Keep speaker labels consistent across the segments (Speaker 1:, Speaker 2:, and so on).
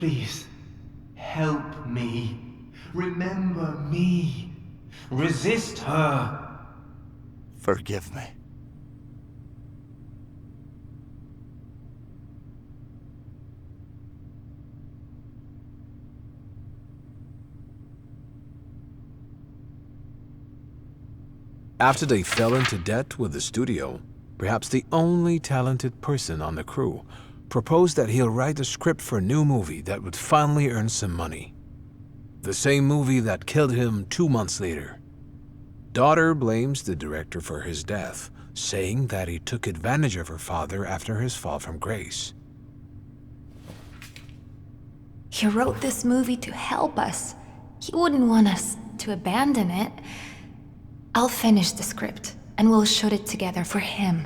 Speaker 1: Please, help me. Remember me. Resist her.
Speaker 2: Forgive me.
Speaker 3: After they fell into debt with the studio, perhaps the only talented person on the crew proposed that he'll write a script for a new movie that would finally earn some money. The same movie that killed him 2 months later. Daughter blames the director for his death, saying that he took advantage of her father after his fall from grace.
Speaker 4: He wrote this movie to help us. He wouldn't want us to abandon it. I'll finish the script, and we'll shoot it together for him.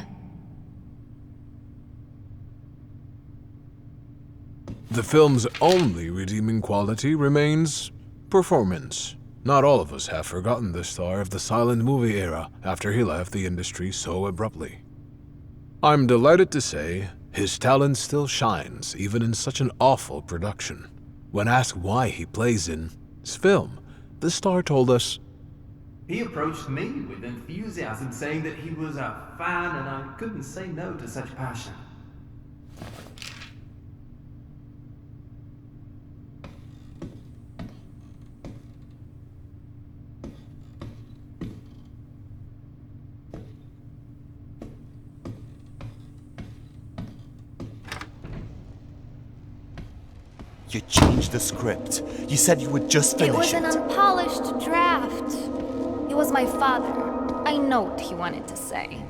Speaker 3: The film's only redeeming quality remains performance. Not all of us have forgotten the star of the silent movie era after he left the industry so abruptly. I'm delighted to say his talent still shines even in such an awful production. When asked why he plays in his film, the star told us,
Speaker 1: He approached me with enthusiasm, saying that he was a fan and I couldn't say no to such passion.
Speaker 2: You changed the script. You said you would just finish it.
Speaker 4: It was an unpolished draft. It was my father. I know what he wanted to say.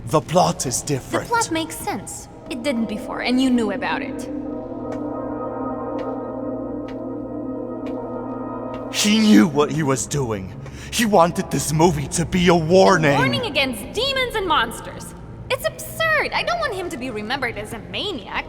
Speaker 2: The plot is
Speaker 4: The
Speaker 2: different.
Speaker 4: plot makes sense. It didn't before, and you knew about it.
Speaker 2: He knew what he was doing. He wanted this movie to be a warning.
Speaker 4: Warning against demons and monsters. It's absurd. I don't want him to be remembered as a maniac.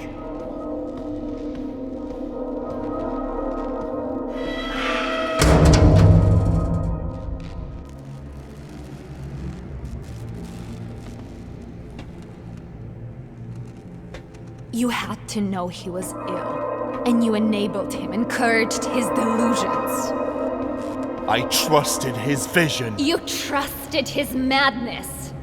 Speaker 4: You had to know he was ill, and you enabled him, encouraged his delusions.
Speaker 2: I trusted his vision.
Speaker 4: You trusted his madness.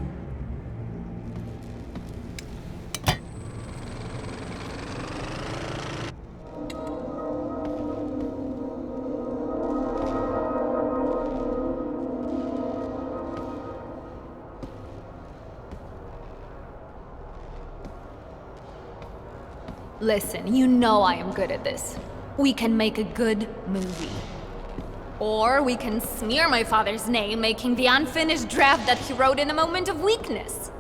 Speaker 4: Listen, you know I am good at this. We can make a good movie. Or we can smear my father's name, making the unfinished draft that he wrote in a moment of weakness.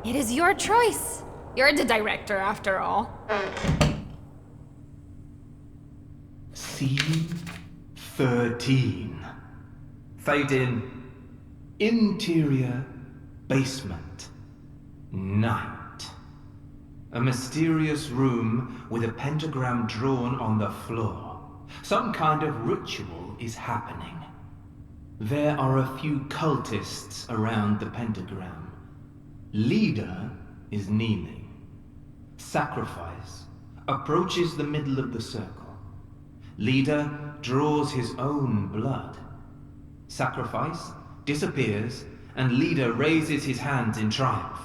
Speaker 4: It is your choice. You're the director, after all.
Speaker 1: Scene 13. Fade in. Interior basement. Night. A mysterious room with a pentagram drawn on the floor. Some kind of ritual is happening. There are a few cultists around the pentagram. Leader is kneeling. Sacrifice approaches the middle of the circle. Leader draws his own blood. Sacrifice disappears, and Leader raises his hands in triumph.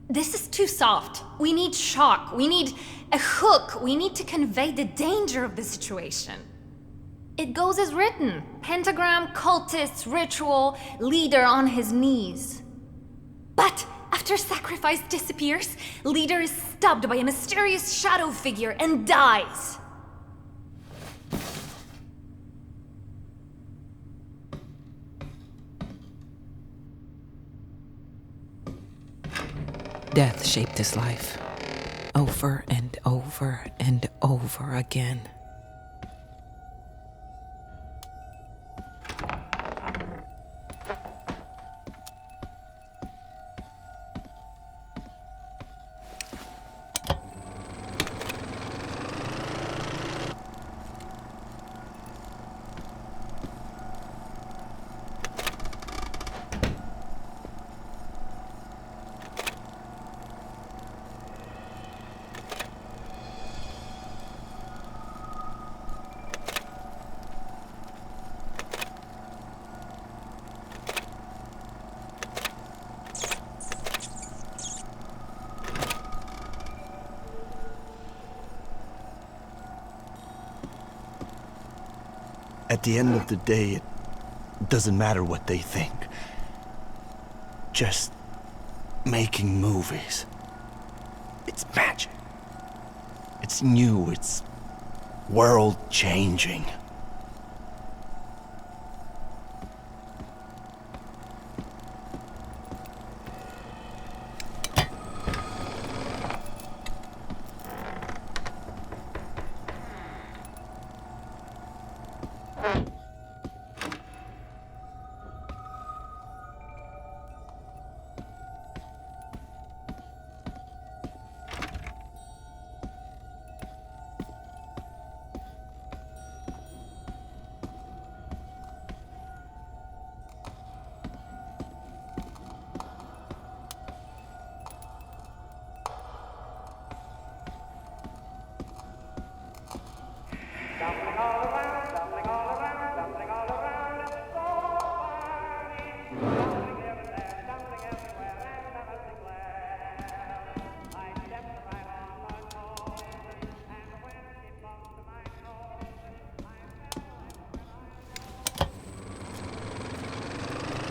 Speaker 4: This is too soft. We need shock. We need a hook. We need to convey the danger of the situation. It goes as written. Pentagram, cultists, ritual, leader on his knees. But after sacrifice disappears, leader is stabbed by a mysterious shadow figure and dies.
Speaker 5: Death shaped his life, over and over and over again.
Speaker 2: At the end of the day, it doesn't matter what they think. Just making movies. It's magic. It's new, it's world-changing.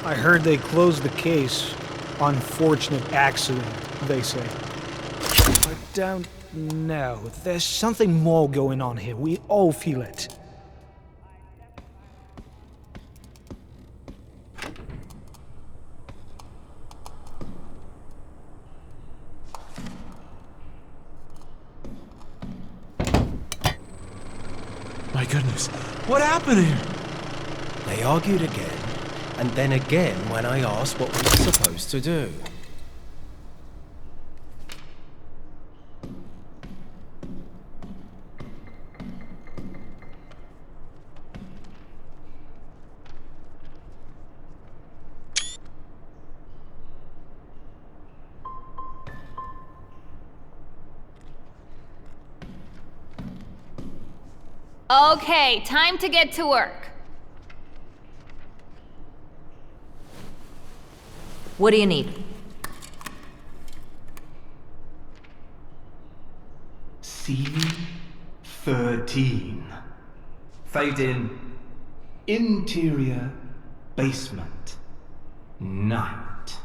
Speaker 6: I heard they closed the case. Unfortunate accident, they say. I don't know. There's something more going on here. We all feel it.
Speaker 3: My goodness, what happened here?
Speaker 7: They argued again, and then again when I asked what we were supposed to do.
Speaker 4: Okay, time to get to work.
Speaker 8: What do you need?
Speaker 1: C13. Fade in. Interior basement. Night.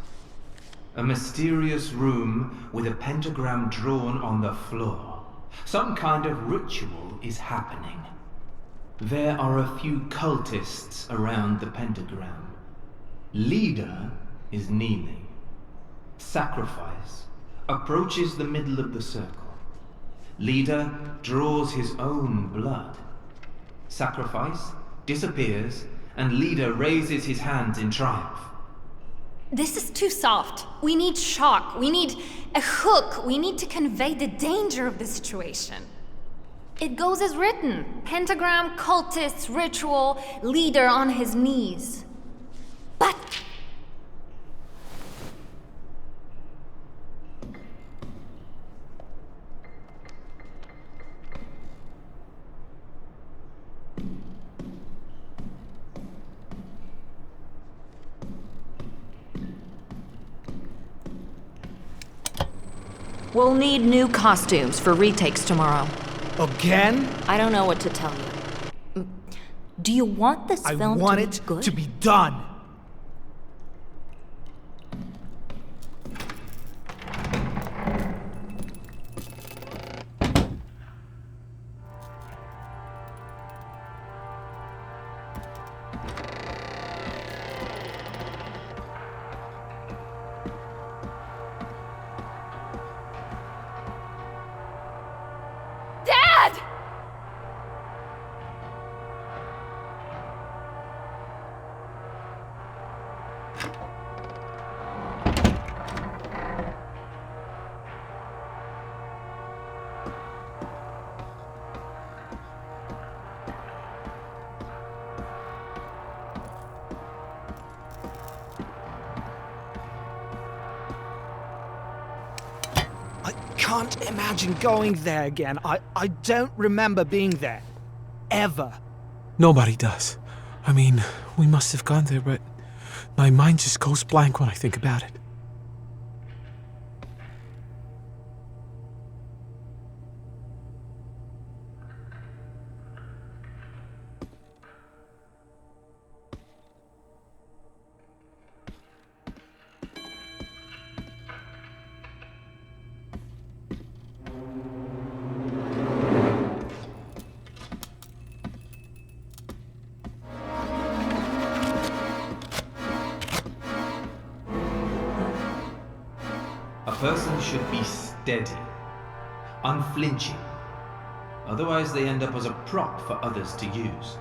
Speaker 1: A mysterious room with a pentagram drawn on the floor. Some kind of ritual is happening. There are a few cultists around the pentagram. Leader is kneeling. Sacrifice approaches the middle of the circle. Leader draws his own blood. Sacrifice disappears, and Leader raises his hands in triumph.
Speaker 4: This is too soft. We need shock. We need a hook. We need to convey the danger of the situation. It goes as written. Pentagram, cultists, ritual, leader on his knees. But...
Speaker 8: We'll need new costumes for retakes tomorrow.
Speaker 6: Again?
Speaker 8: I don't know what to tell you. Do you want this
Speaker 6: I
Speaker 8: film
Speaker 6: want
Speaker 8: to
Speaker 6: it
Speaker 8: be good?
Speaker 6: to be done.
Speaker 4: Dad!
Speaker 6: I can't imagine going there again. I don't remember being there. Ever.
Speaker 3: Nobody does. I mean, we must have gone there, but my mind just goes blank when I think about it.
Speaker 1: A person should be steady, unflinching. Otherwise they end up as a prop for others to use.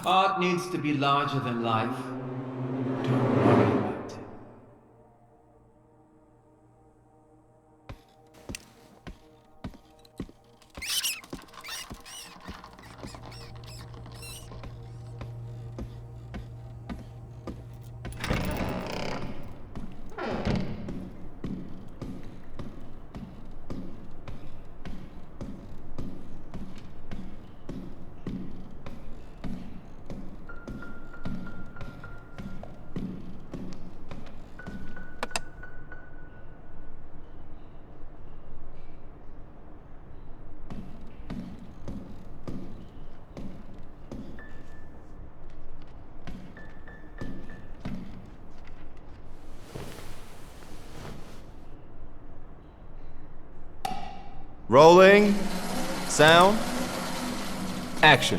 Speaker 1: Art needs to be larger than life. Don't worry about it.
Speaker 2: Rolling. Sound. Action.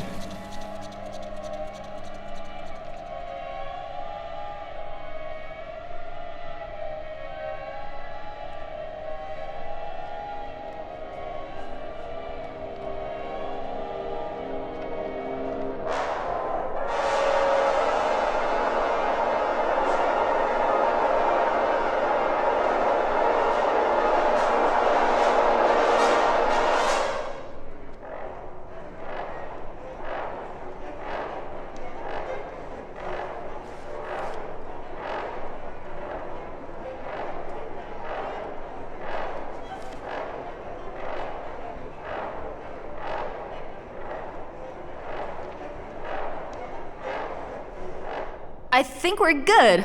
Speaker 8: I think we're good.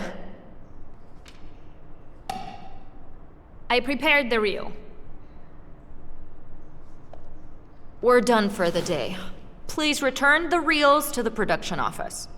Speaker 4: I prepared the reel.
Speaker 8: We're done for the day. Please return the reels to the production office.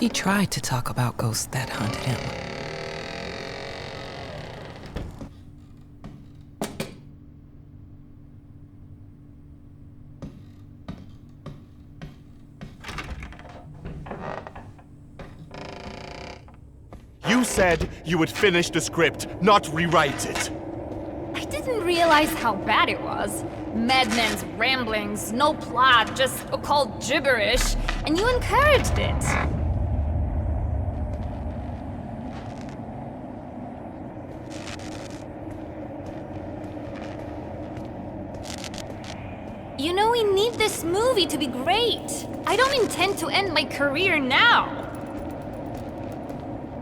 Speaker 5: He tried to talk about ghosts that haunted him.
Speaker 2: You said you would finish the script, not rewrite it.
Speaker 4: I didn't realize how bad it was. Madmen's ramblings, no plot, just occult gibberish, and you encouraged it. You know, we need this movie to be great. I don't intend to end my career now.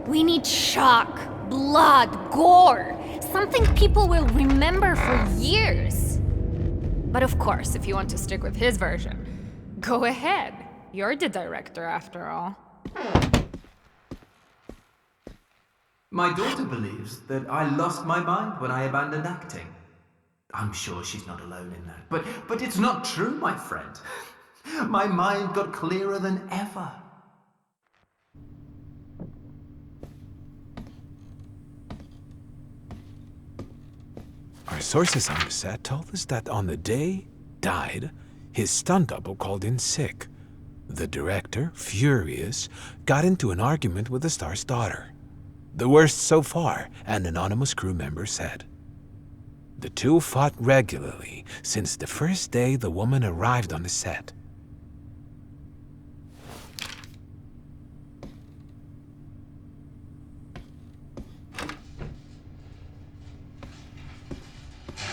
Speaker 4: We need shock, blood, gore. Something people will remember for years. But of course, if you want to stick with his version, go ahead. You're the director after all.
Speaker 1: My daughter believes that I lost my mind when I abandoned acting. I'm sure she's not alone in that. But it's not true, my friend. My mind got clearer than ever.
Speaker 3: Our sources on the set told us that on the day died, his stunt double called in sick. The director, furious, got into an argument with the star's daughter. The worst so far, an anonymous crew member said. The two fought regularly since the first day the woman arrived on the set.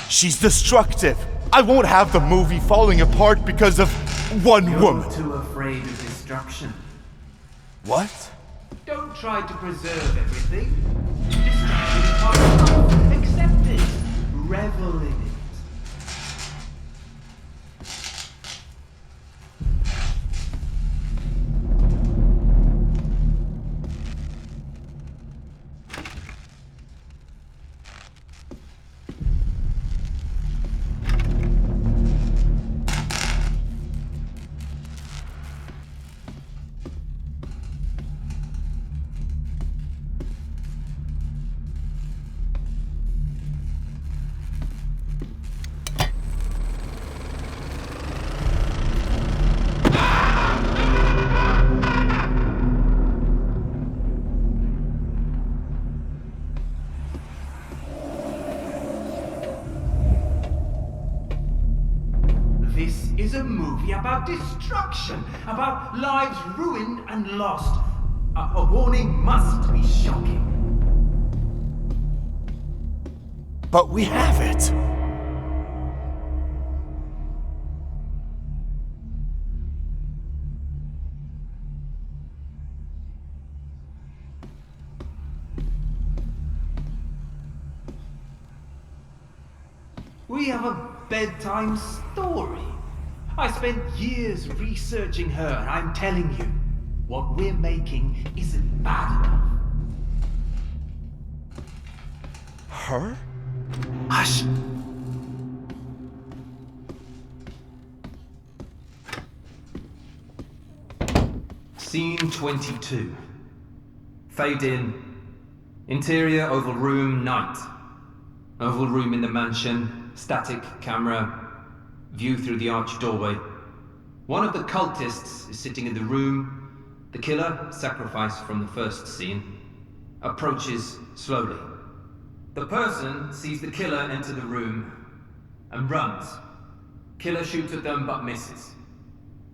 Speaker 2: She's destructive. I won't have the movie falling apart because of one woman.
Speaker 1: You're too afraid of destruction.
Speaker 2: What?
Speaker 1: Don't try to preserve everything. Destruction is part of life. Accept it. Revel in it. This is a movie about destruction, about lives ruined and lost. A warning must be shocking.
Speaker 2: But we have it.
Speaker 1: We have a bedtime story. I spent years researching her, and I'm telling you, what we're making isn't bad enough.
Speaker 2: Her?
Speaker 1: Hush! Scene 22. Fade in. Interior oval room, night. Oval room in the mansion, static camera, view through the arched doorway. One of the cultists is sitting in the room. The killer, sacrificed from the first scene, approaches slowly. The person sees the killer enter the room and runs. Killer shoots at them but misses.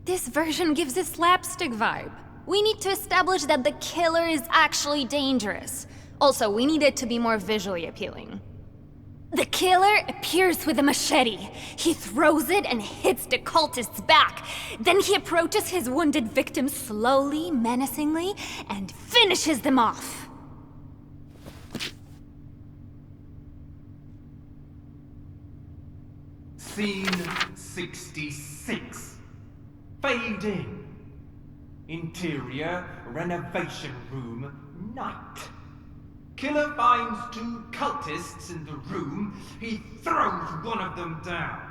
Speaker 4: This version gives a slapstick vibe. We need to establish that the killer is actually dangerous. Also, we need it to be more visually appealing. The killer appears with a machete. He throws it and hits the cultist's back. Then he approaches his wounded victim slowly, menacingly, and finishes them off.
Speaker 1: Scene 66. Fade in. Interior renovation room, night. Killer finds two cultists in the room. He throws one of them down.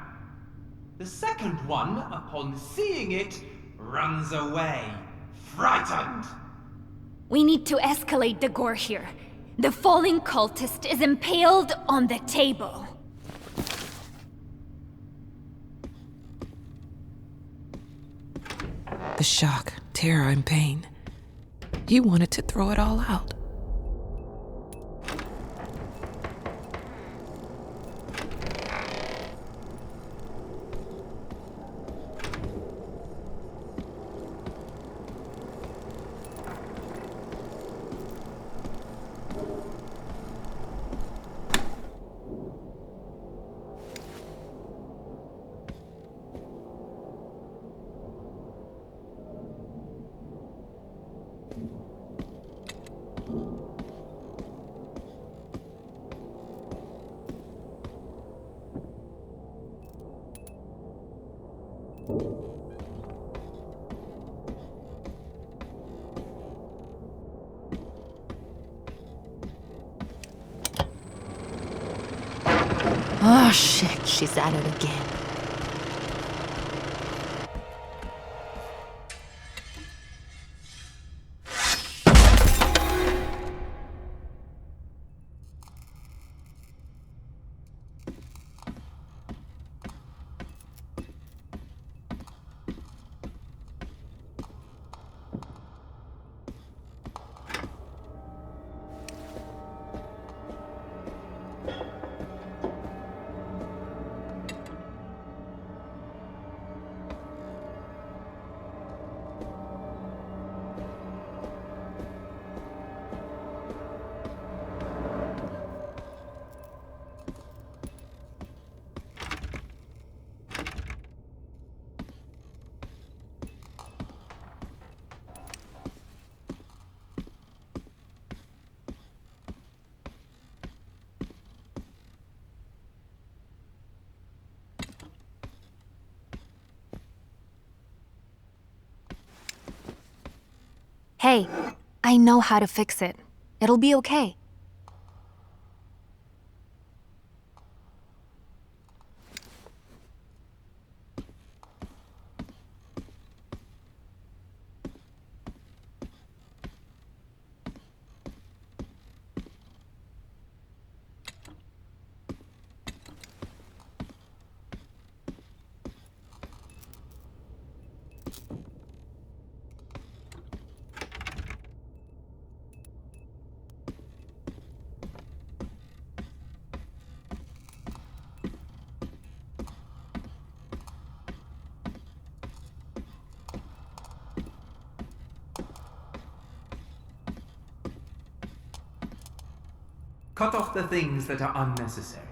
Speaker 1: The second one, upon seeing it, runs away, frightened.
Speaker 4: We need to escalate the gore here. The falling cultist is impaled on the table.
Speaker 5: The shock, terror, and pain. He wanted to throw it all out.
Speaker 8: Oh shit, she's at it again.
Speaker 4: Hey, I know how to fix it. It'll be okay.
Speaker 1: Cut off the things that are unnecessary.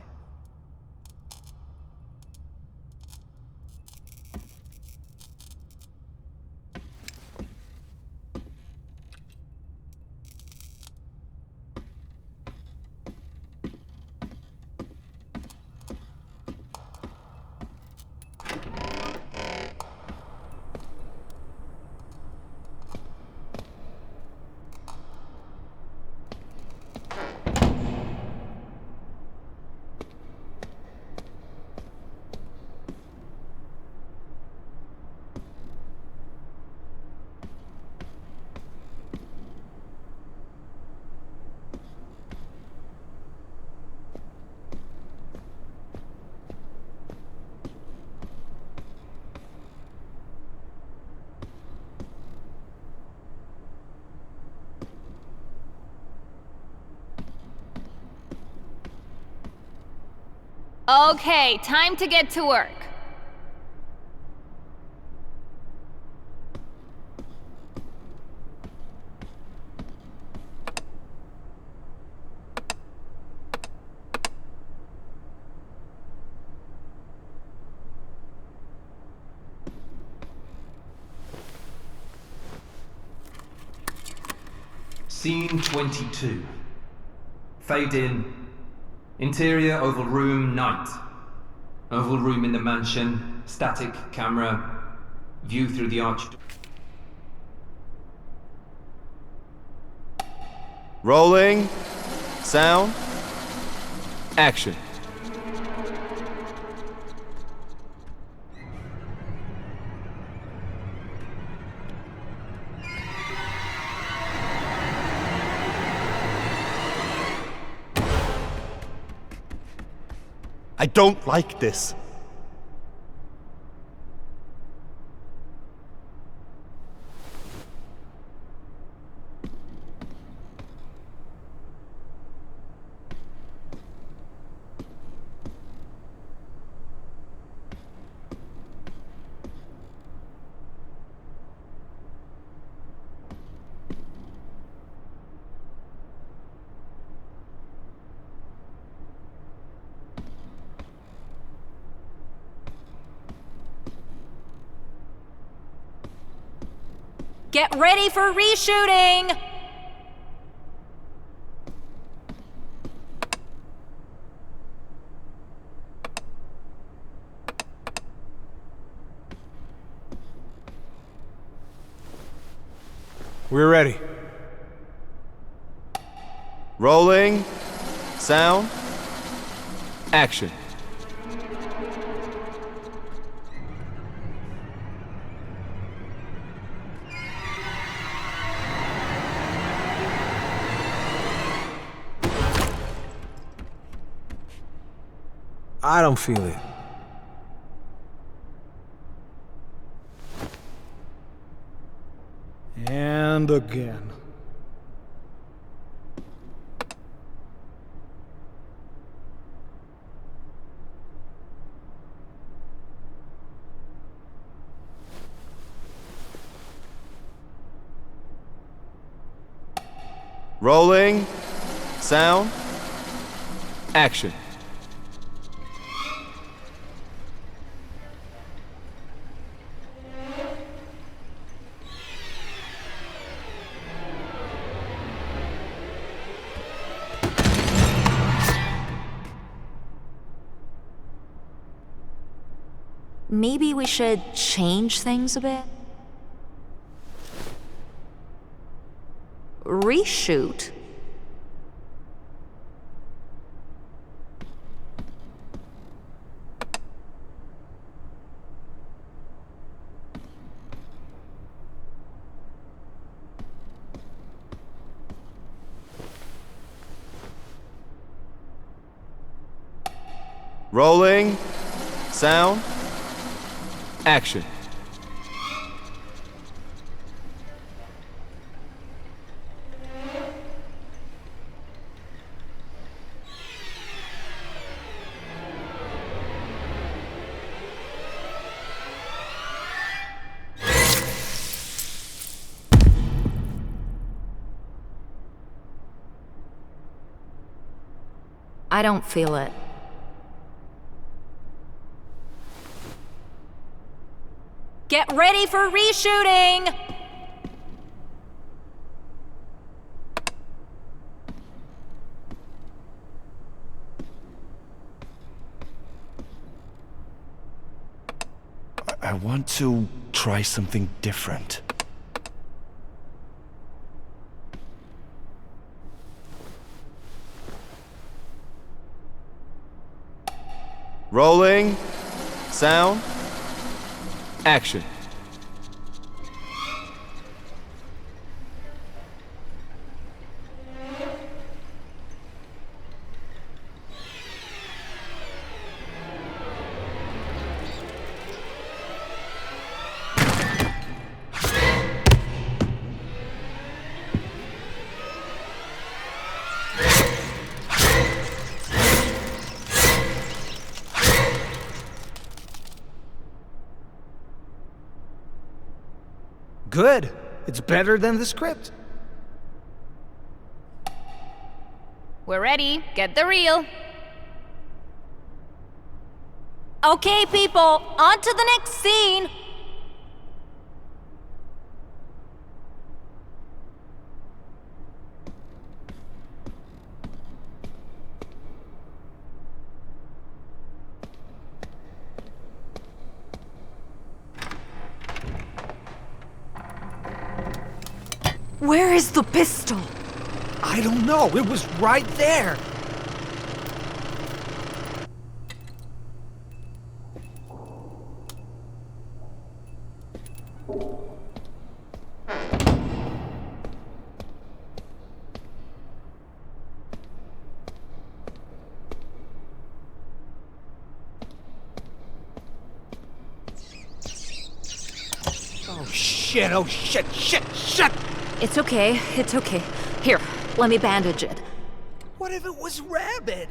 Speaker 4: Okay, time to get to work.
Speaker 1: Scene 22. Fade in. Interior oval room, night. Oval room in the mansion, static camera, view through the arch.
Speaker 2: Rolling. Sound. Action. I don't like this.
Speaker 8: Get ready for reshooting!
Speaker 3: We're ready.
Speaker 2: Rolling. Sound. Action.
Speaker 3: I don't feel it.
Speaker 6: And again.
Speaker 2: Rolling. Sound. Action.
Speaker 8: Maybe we should change things a bit? Reshoot?
Speaker 2: Rolling. Sound. Action.
Speaker 8: I don't feel it. Get ready for reshooting!
Speaker 2: I want to try something different. Rolling. Sound. Action.
Speaker 6: Good. It's better than the script.
Speaker 4: We're ready. Get the reel.
Speaker 8: Okay, people, on to the next scene!
Speaker 4: Where is the pistol?
Speaker 6: I don't know. It was right there. shit, oh shit, shit!
Speaker 8: It's okay, it's okay. Here, let me bandage it.
Speaker 6: What if it was rabid?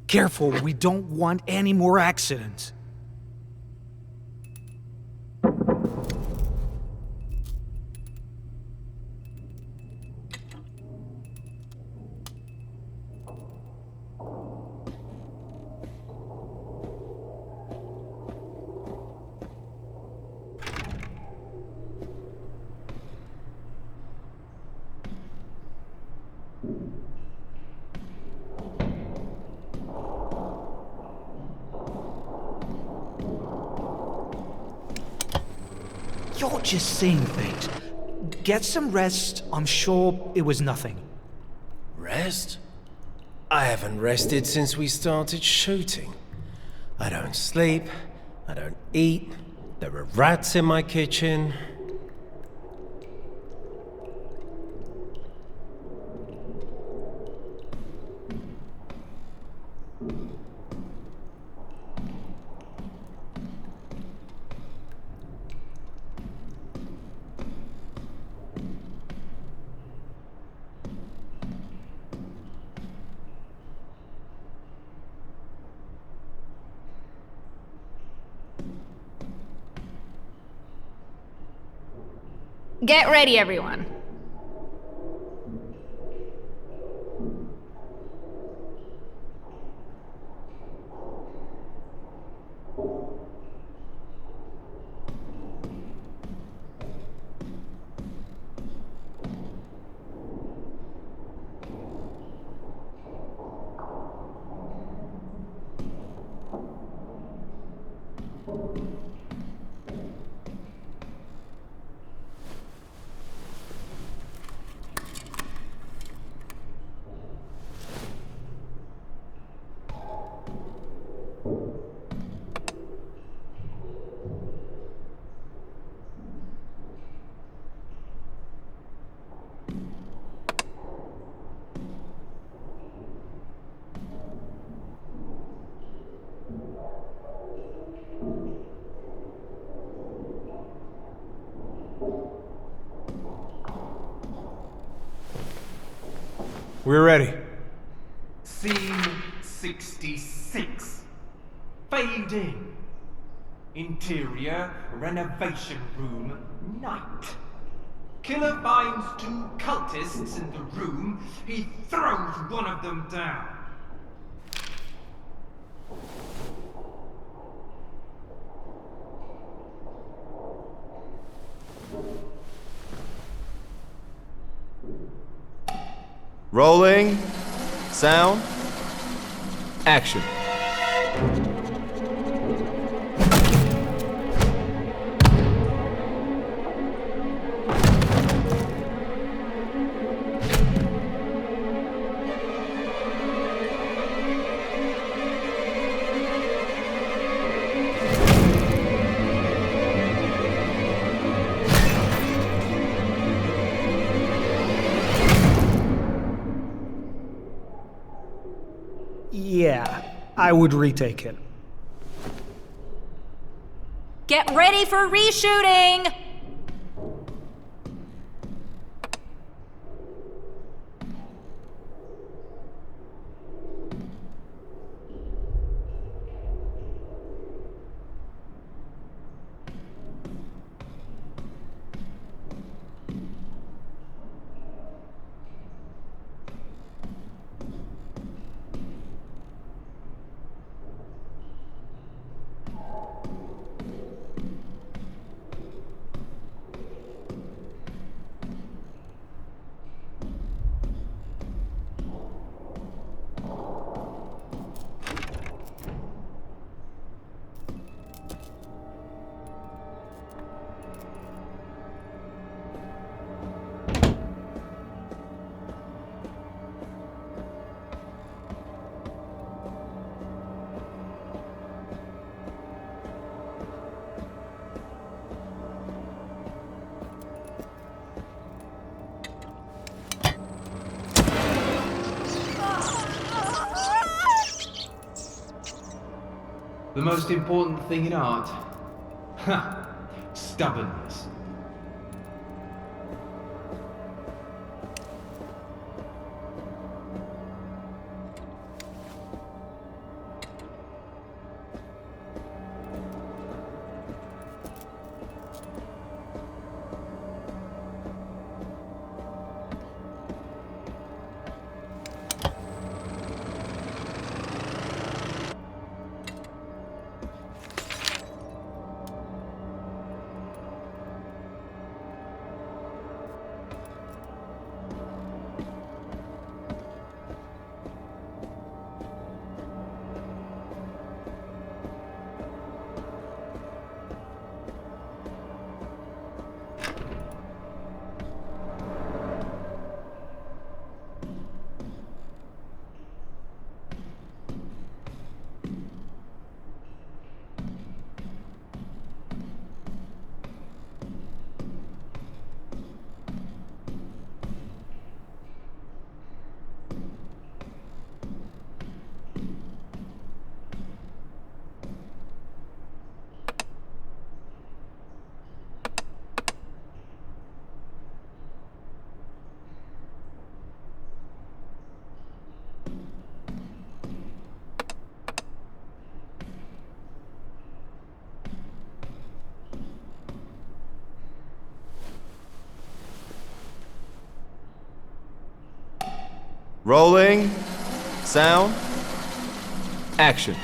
Speaker 6: Careful, we don't want any more accidents. You're just saying things. Get some rest. I'm sure it was nothing.
Speaker 7: Rest? I haven't rested since we started shooting. I don't sleep, I don't eat, there are rats in my kitchen.
Speaker 4: Get ready, everyone.
Speaker 3: We're ready.
Speaker 1: Scene 66. Fade in. Interior renovation room, night. Killer finds two cultists in the room. He throws one of them down.
Speaker 2: Rolling. Sound. Action.
Speaker 6: Yeah, I would retake it.
Speaker 8: Get ready for reshooting!
Speaker 1: The most important thing in art? Ha! Stubbornness.
Speaker 2: Rolling. Sound. Action.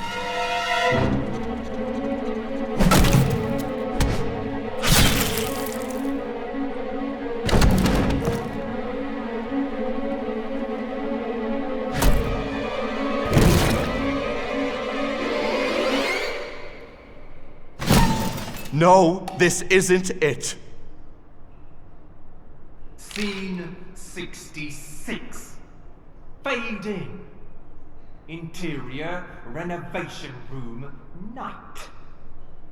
Speaker 2: No, this isn't it.
Speaker 1: Scene 66. Fade in. Interior renovation room, night.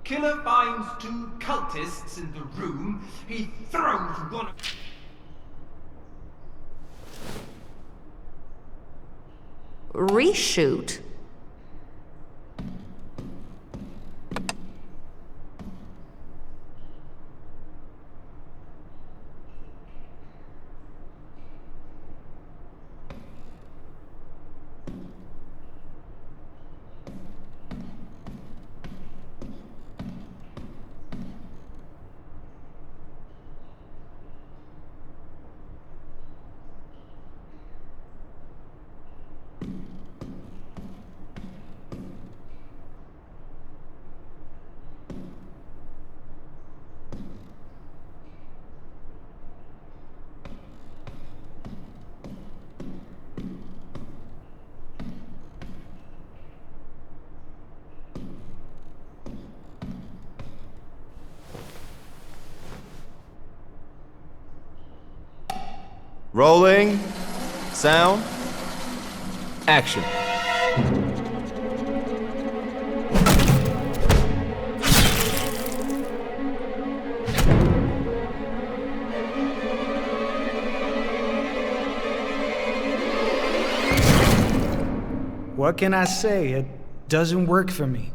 Speaker 1: Killer finds two cultists in the room. He throws one.
Speaker 8: Reshoot?
Speaker 2: Rolling. Sound. Action.
Speaker 6: What can I say? It doesn't work for me.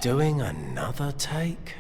Speaker 7: doing another take?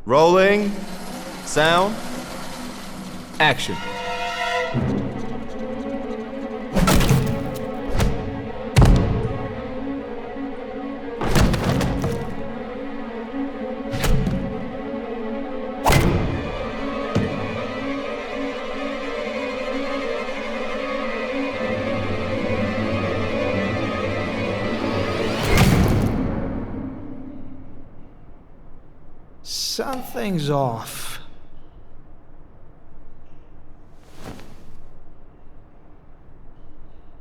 Speaker 2: Rolling. Sound. Action.
Speaker 6: Something's off.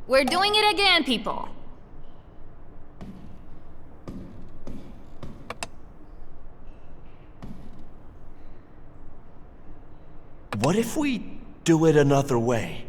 Speaker 8: We're doing it again, people.
Speaker 9: What if we do it another way?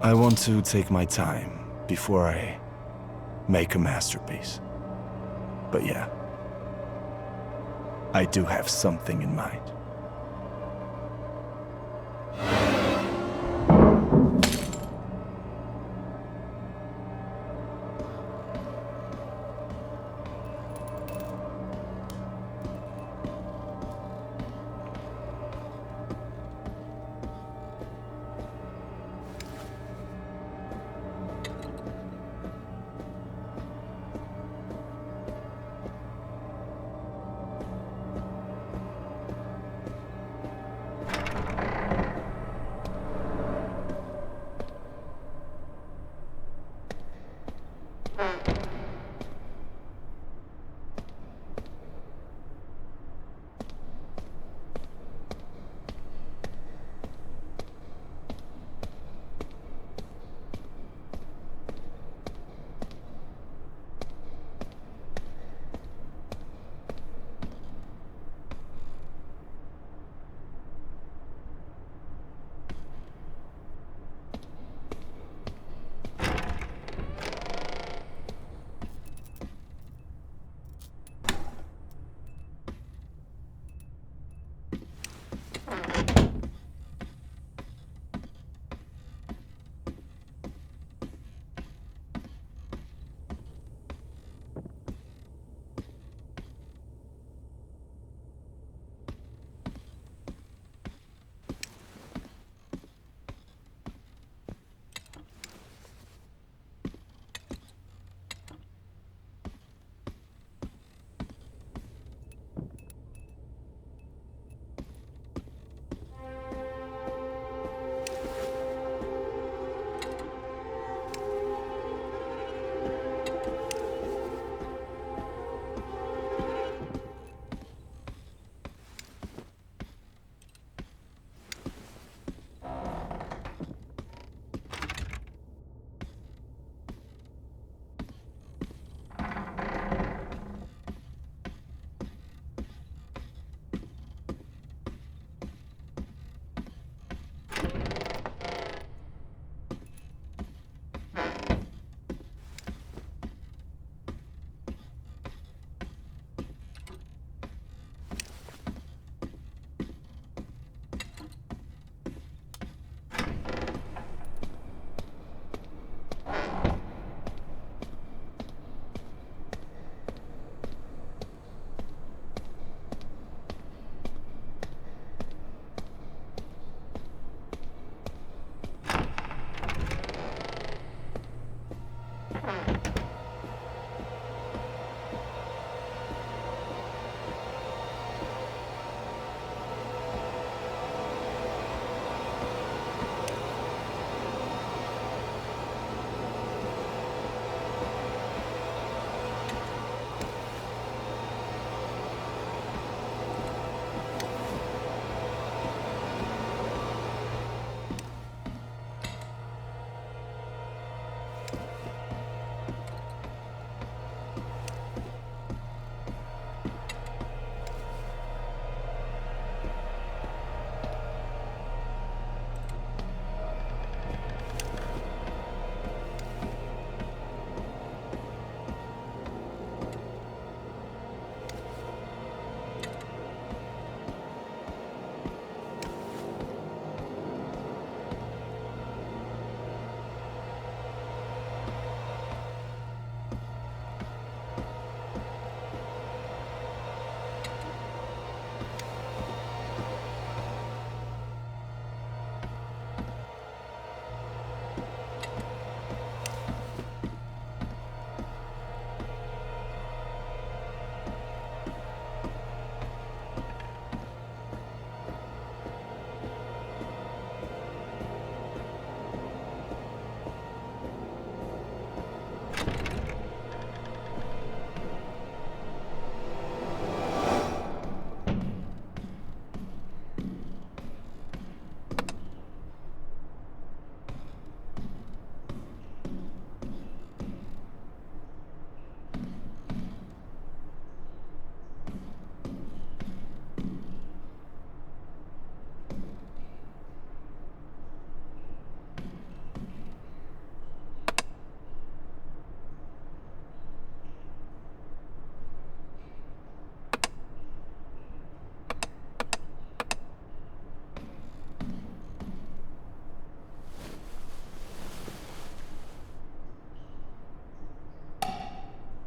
Speaker 9: I want to take my time before I make a masterpiece. But yeah, I do have something in mind.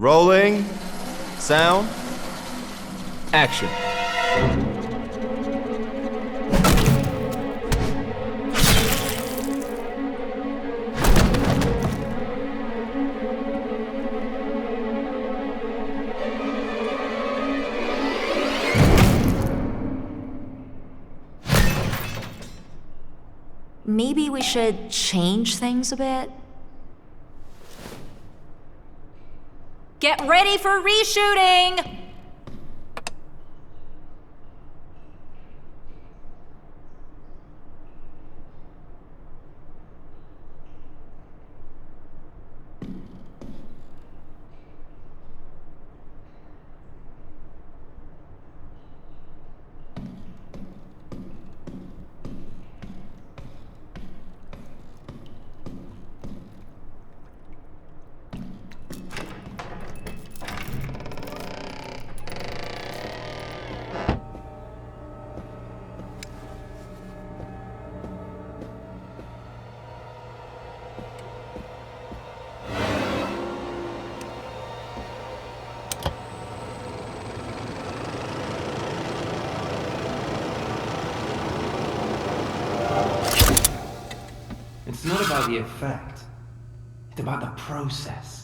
Speaker 2: Rolling. Sound. Action.
Speaker 8: Maybe we should change things a bit? Get ready for reshooting!
Speaker 1: It's not about the effect. It's about the process.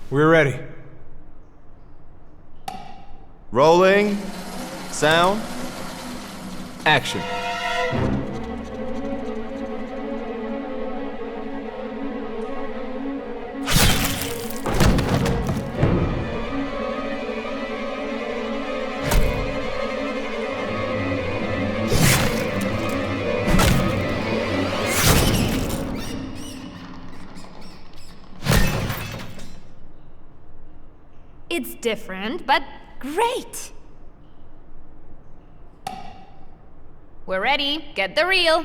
Speaker 3: We're ready.
Speaker 2: Rolling. Sound. Action.
Speaker 4: It's different, but great! We're ready. Get the reel.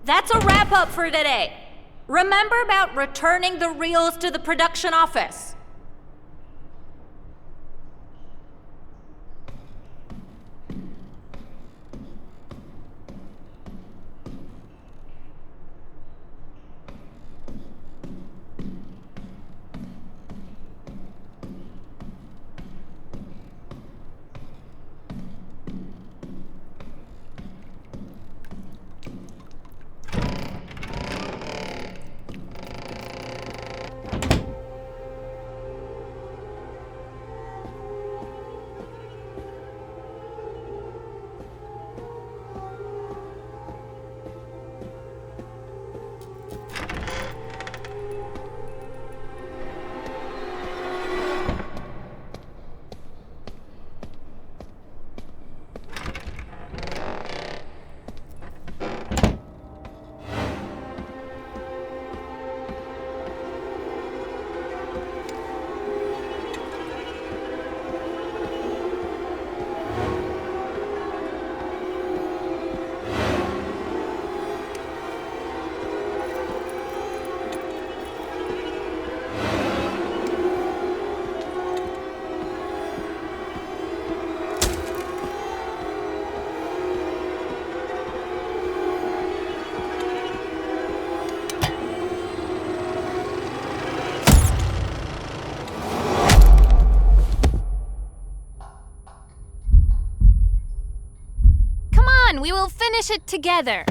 Speaker 8: That's a wrap-up for today. Remember about returning the reels to the production office.
Speaker 4: We will finish it together.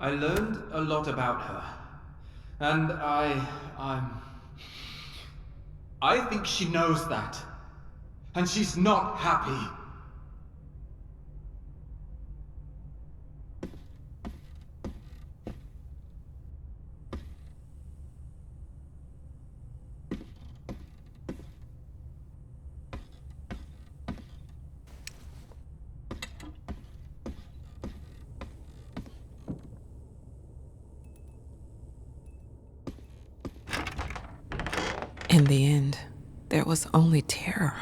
Speaker 1: I learned a lot about her. And I think she knows that. And she's not happy.
Speaker 5: In the end, there was only terror.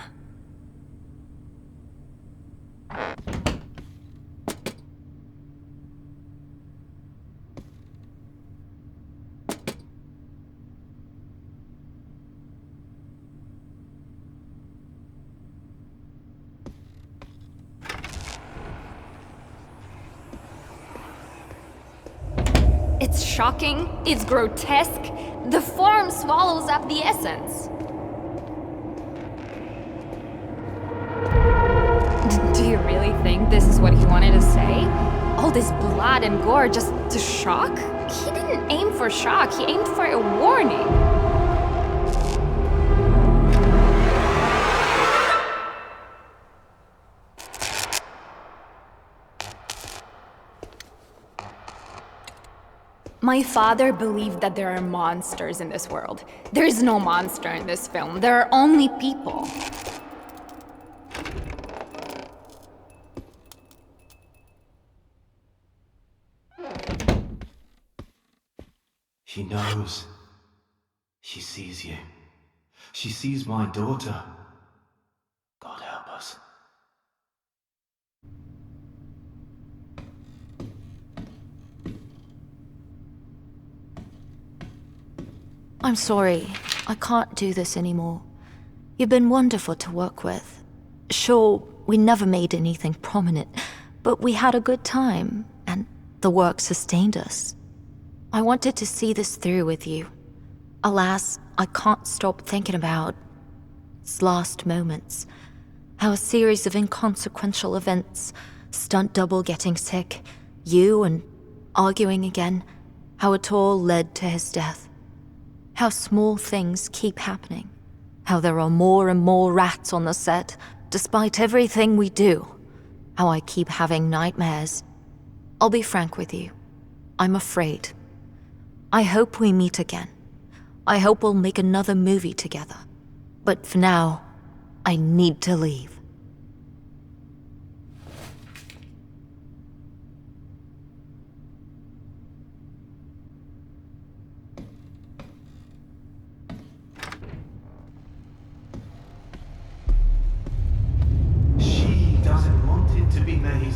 Speaker 4: It's shocking, it's grotesque. The form swallows up the essence. Do you really think this is what he wanted to say? All this blood and gore just to shock? He didn't aim for shock, he aimed for a warning. My father believed that there are monsters in this world. There is no monster in this film. There are only people.
Speaker 1: She knows. She sees you. She sees my daughter. God help us.
Speaker 10: I'm sorry. I can't do this anymore. You've been wonderful to work with. Sure, we never made anything prominent, but we had a good time, and the work sustained us. I wanted to see this through with you. Alas, I can't stop thinking about its last moments. How a series of inconsequential events, stunt double getting sick, you and arguing again, how it all led to his death. How small things keep happening. How there are more and more rats on the set, despite everything we do. How I keep having nightmares. I'll be frank with you. I'm afraid. I hope we meet again. I hope we'll make another movie together. But for now, I need to leave.
Speaker 1: She doesn't want it to be made.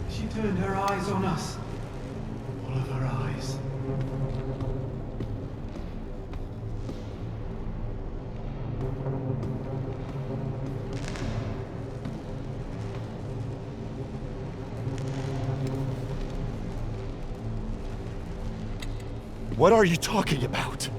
Speaker 1: She turned her eyes on us. All of her eyes.
Speaker 2: What are you talking about?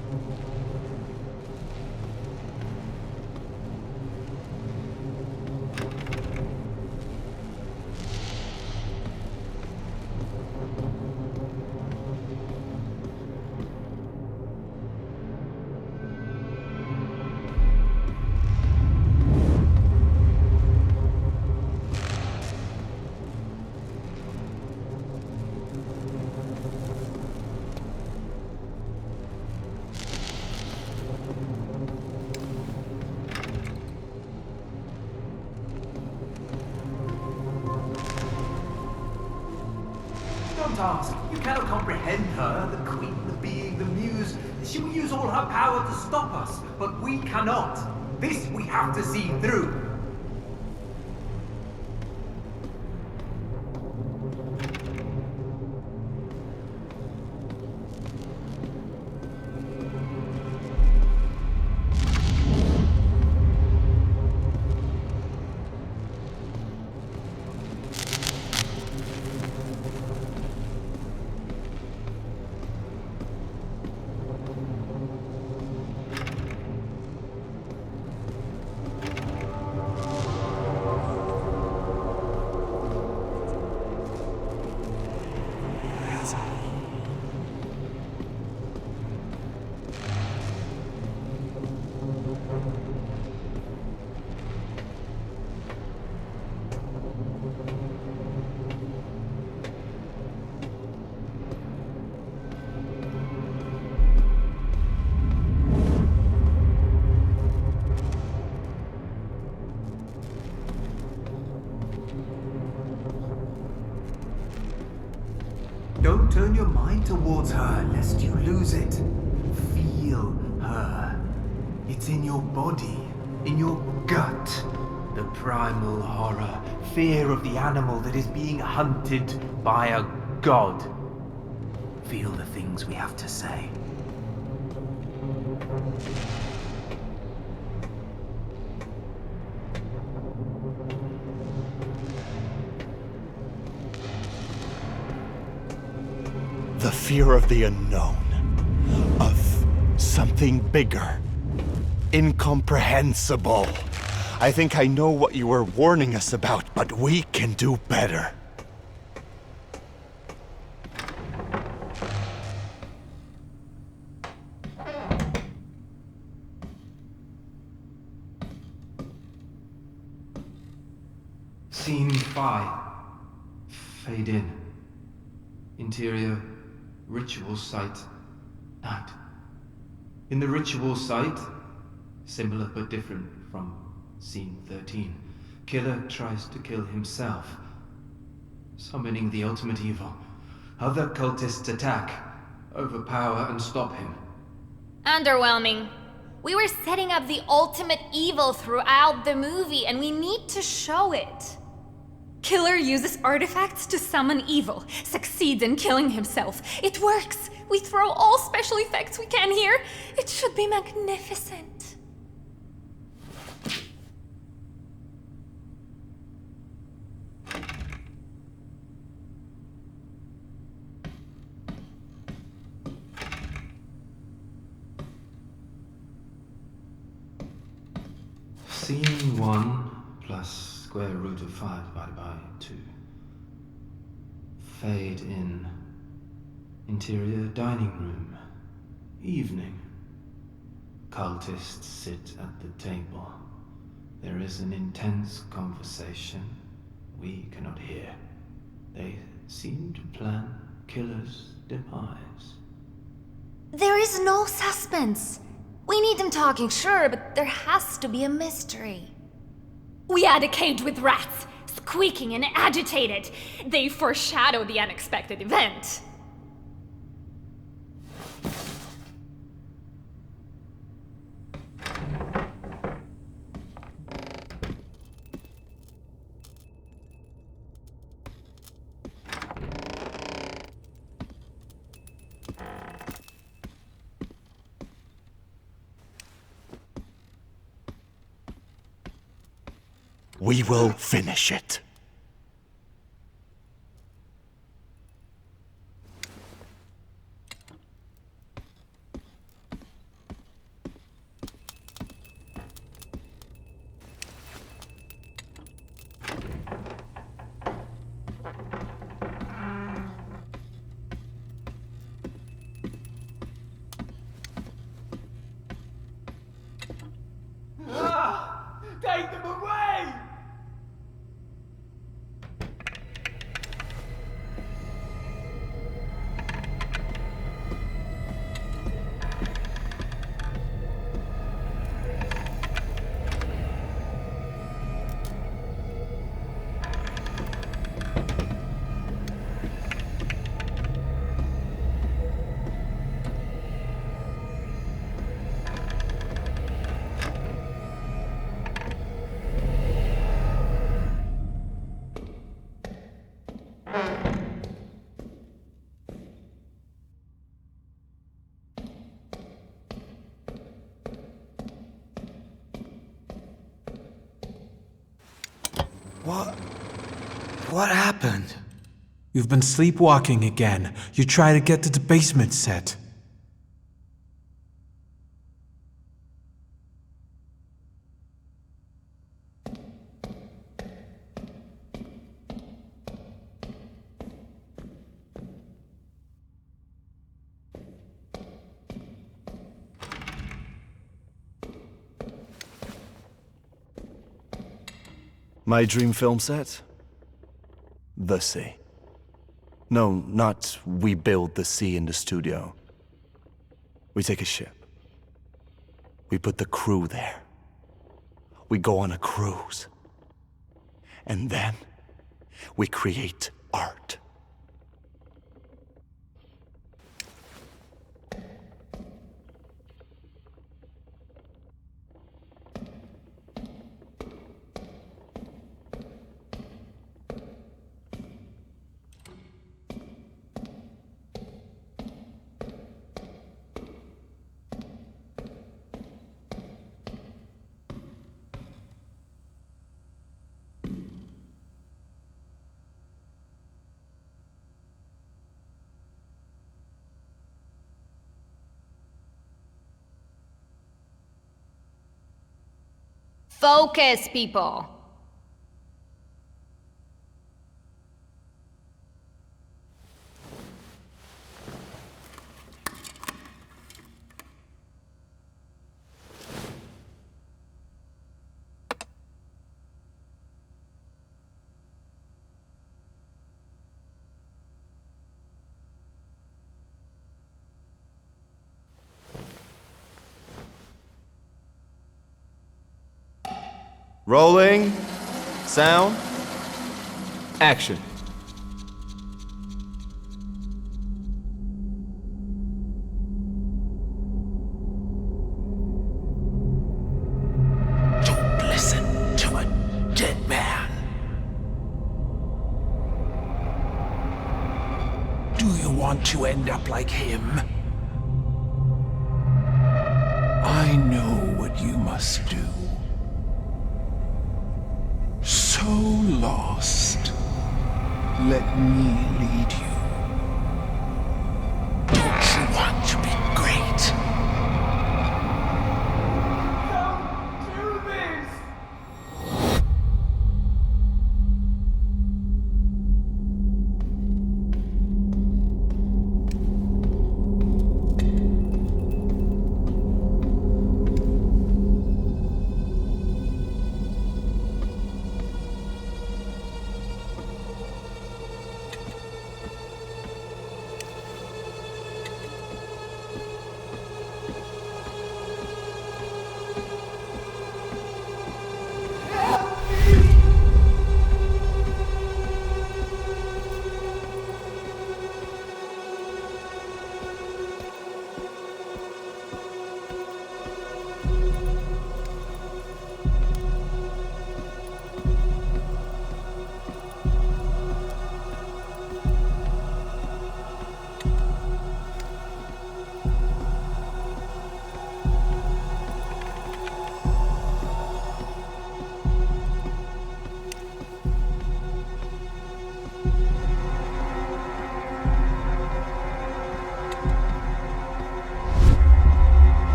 Speaker 1: Don't ask. You cannot comprehend her, the queen, the being, the muse. She will use all her power to stop us, but we cannot. This we have to see through. Turn your mind towards her, lest you lose it. Feel her. It's in your body, in your gut. The primal horror, fear of the animal that is being hunted by a god. Feel the things we have to say.
Speaker 9: The fear of the unknown. Of something bigger. Incomprehensible. I think I know what you were warning us about, but we can do better.
Speaker 1: Scene 5. Fade in. Interior, ritual site, night. In the ritual site, similar but different from Scene 13, killer tries to kill himself, summoning the ultimate evil. Other cultists attack, overpower and stop him.
Speaker 4: Underwhelming. We were setting up the ultimate evil throughout the movie, and we need to show it. Killer uses artifacts to summon evil, succeeds in killing himself. It works! We throw all special effects we can here. It should be magnificent.
Speaker 1: Scene 1 plus square root of 5 divided by 2. Fade in. Interior dining room. Evening. Cultists sit at the table. There is an intense conversation we cannot hear. They seem to plan killer's demise.
Speaker 4: There is no suspense. We need them talking, sure, but there has to be a mystery. We had a cage with rats, squeaking and agitated. They foreshadow the unexpected event.
Speaker 9: We will finish it.
Speaker 1: Take them away!
Speaker 11: What happened?
Speaker 3: You've been sleepwalking again. You try to get to the basement set.
Speaker 9: My dream film set? The sea. No, not we build the sea in the studio. We take a ship. We put the crew there. We go on a cruise. And then we create art.
Speaker 4: Focus, people.
Speaker 9: Rolling. Sound. Action.
Speaker 3: Don't listen to a dead man. Do you want to end up like him? I know what you must do. So lost. Let me lead you. Don't you want to be great?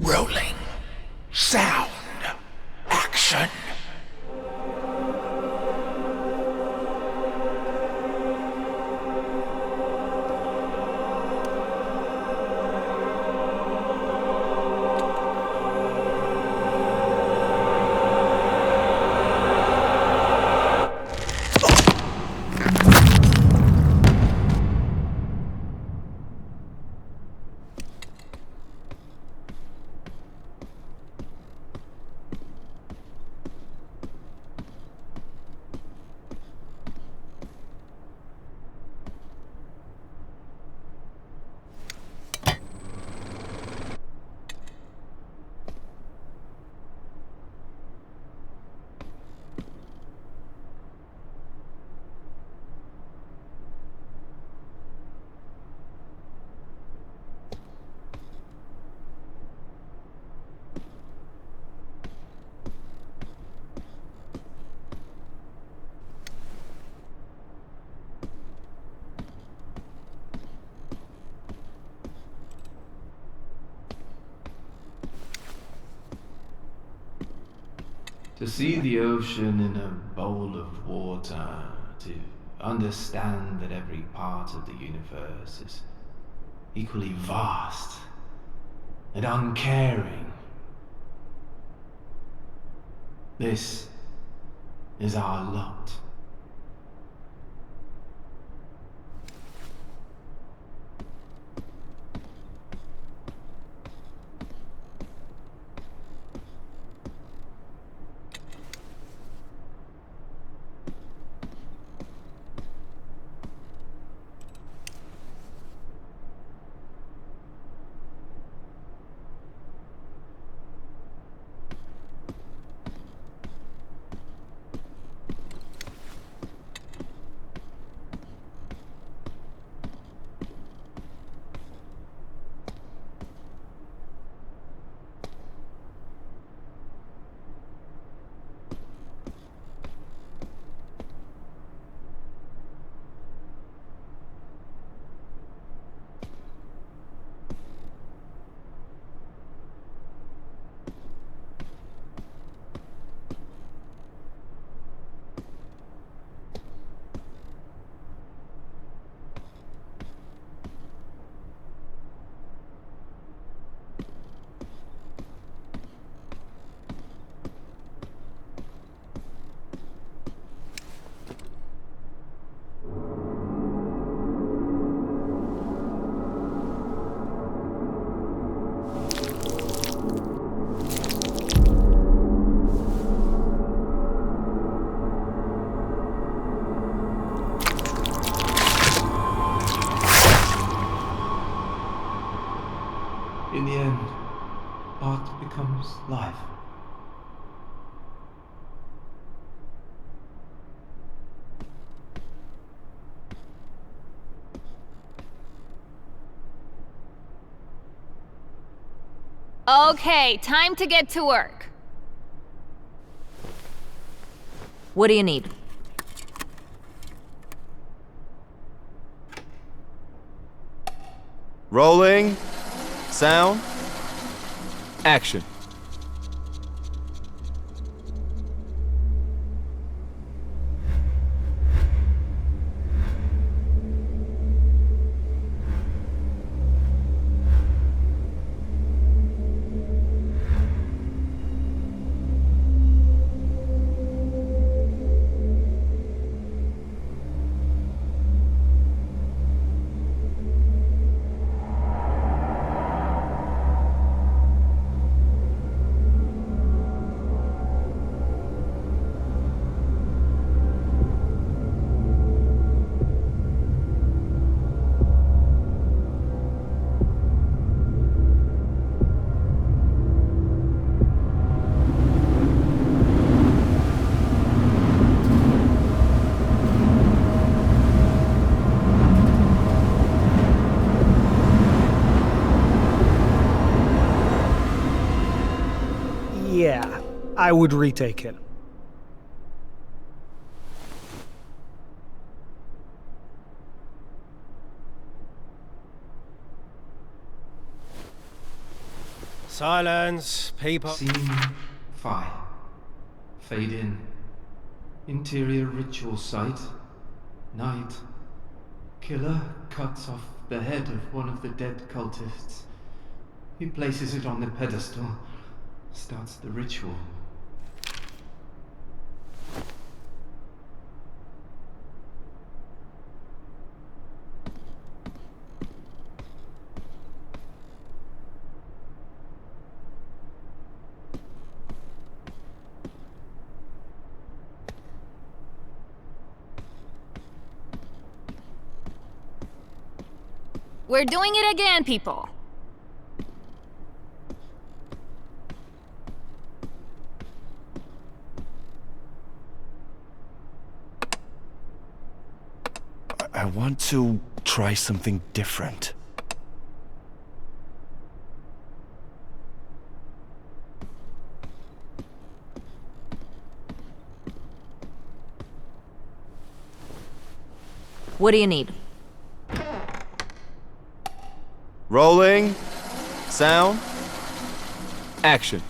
Speaker 3: Rolling. Sound. Action.
Speaker 1: To see the ocean in a bowl of water, to understand that every part of the universe is equally vast and uncaring. This is our lot. In the end, art becomes life.
Speaker 4: Okay, time to get to work.
Speaker 8: What do you need?
Speaker 9: Rolling. Sound. Action.
Speaker 6: Yeah, I would retake it.
Speaker 7: Silence, people.
Speaker 1: Scene 5. Fade in. Interior ritual site. Night. Killer cuts off the head of one of the dead cultists. He places it on the pedestal. Starts the ritual.
Speaker 4: We're doing it again, people.
Speaker 9: I want to try something different.
Speaker 8: What do you need?
Speaker 9: Rolling. Sound. Action.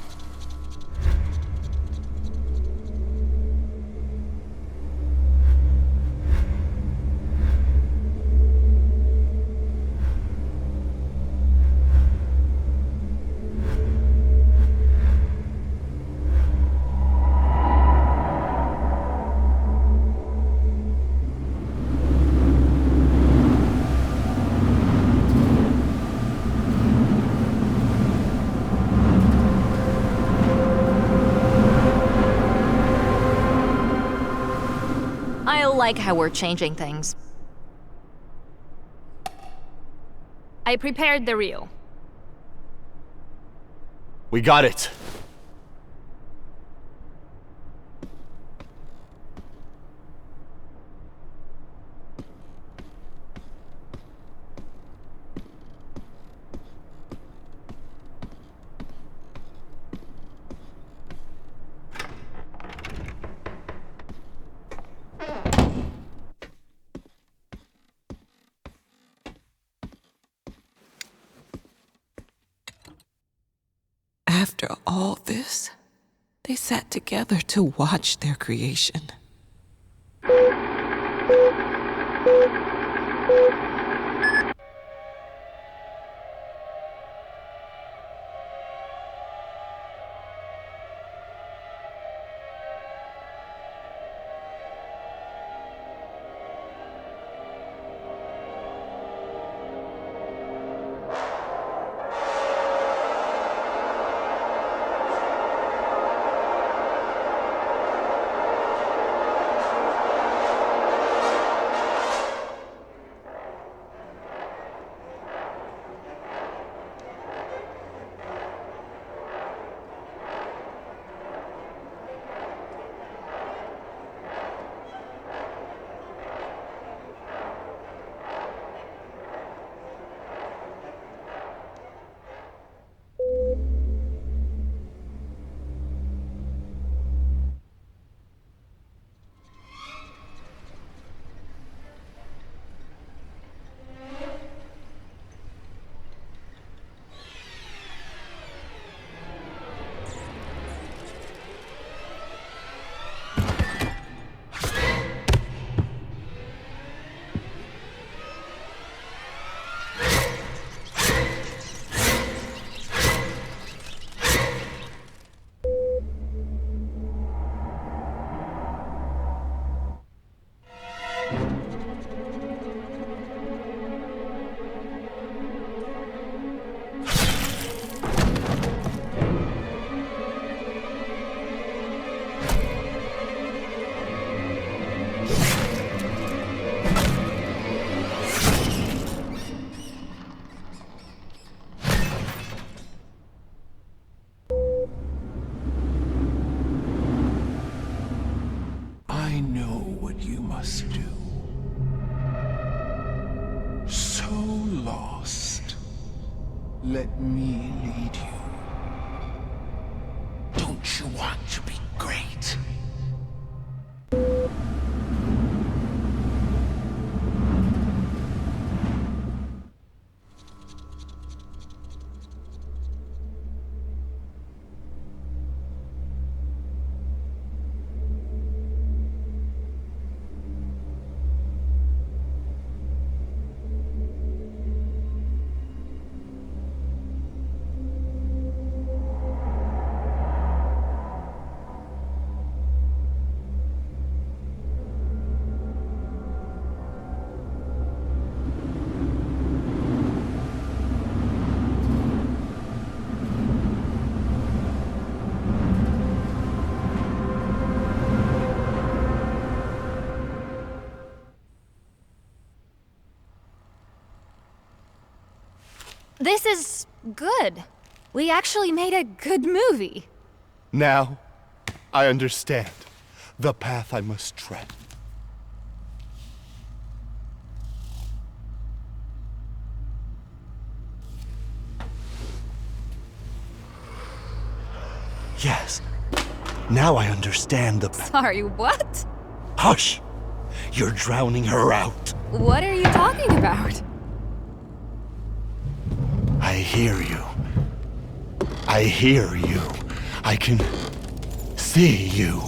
Speaker 10: I like how we're changing things.
Speaker 4: I prepared the reel.
Speaker 9: We got it.
Speaker 5: After all this, they sat together to watch their creation.
Speaker 12: lost. Let me lead you. Don't you want to be great?
Speaker 4: This is good. We actually made a good movie.
Speaker 2: Now, I understand the path I must tread. Yes. Now I understand the path.
Speaker 4: Sorry, what?
Speaker 2: Hush! You're drowning her out.
Speaker 4: What are you talking about?
Speaker 2: I hear you. I hear you. I can see you.